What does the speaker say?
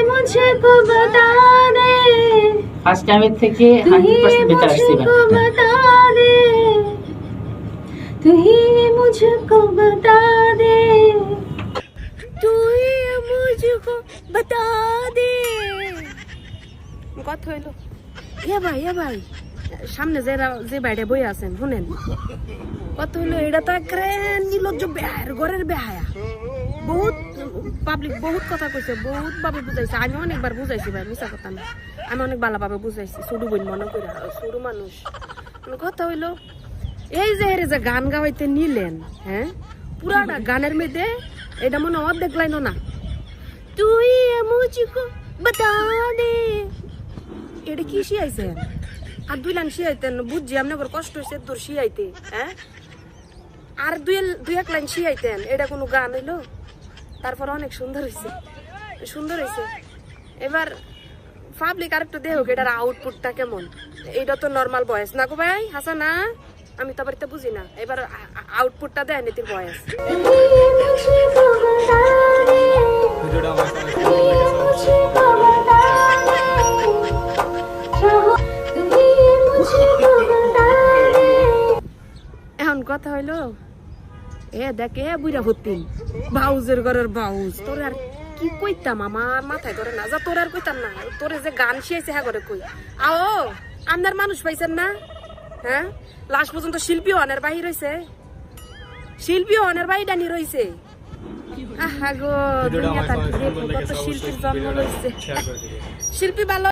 मुझको बता दे ফার্স্ট টাইমের থেকে 100% বেটার আসছে এবার बता दे तू ही मुझको बता दे तू ही मुझको बता दे কত হইলো এ ভাই সামনে যে বাইরে বই আছেন শুনেন কত হইলো এটা তো একরে নির্লজ্জ বেহার ঘরের বেহায়া বহুত পাবলিক বহুত কথা কইছে বহুত ভাবে বুঝাইছে আমি অনেকবার বুঝাইছি ভাই মিছা কথা না আমি অনেক ভালোভাবে বুঝাইছি ছোট বোন মনে করে ছোট মানুষ কথা হইলো এই যে এর যে গান গাওয়াইতে নিলেন হ্যাঁ পুরাটা গানের মধ্যে এটা মনে অর্ধেক লাইনও না তুই মুঝকো বাতা দে এটা কি শিয়াইছেন আর দুই লাইন শিয়াইতেন বুঝছি আপনার কষ্ট হয়েছে তোর শিয়াইতে হ্যাঁ আর দুই এক লাইন শিয়াইতেন এটা কোনো গান হইলো তারপর অনেক সুন্দর হয়েছে এবার পাবলিক আরেকটু দেহ এটার আউটপুটটা কেমন এইটা তো নর্মাল ভয়েস না গো ভাই হাসা না আমি তো বাড়িতে বুঝি না এবার আউটপুটটা দেয় নীতির ভয়েস এখন কথা হইলো দেখে বুড়া হতিন বাউজের ঘরের বাউজ তোর আর কি কইতাম আমার মাথায় ধরে না যা তোর আর কইতাম না তোরে যে গান শিয়াইছে হ্যাঁ করে কই আও আপনার মানুষ পাইছেন না হ্যাঁ লাস্ট পর্যন্ত শিল্পী অনের বাহির হইছে শিল্পী অনের বাহির ডানি রইছে আহা গো দুনিয়া তার কি দেখবো কত শিল্পীর জন্ম লইছে শিল্পী ভালো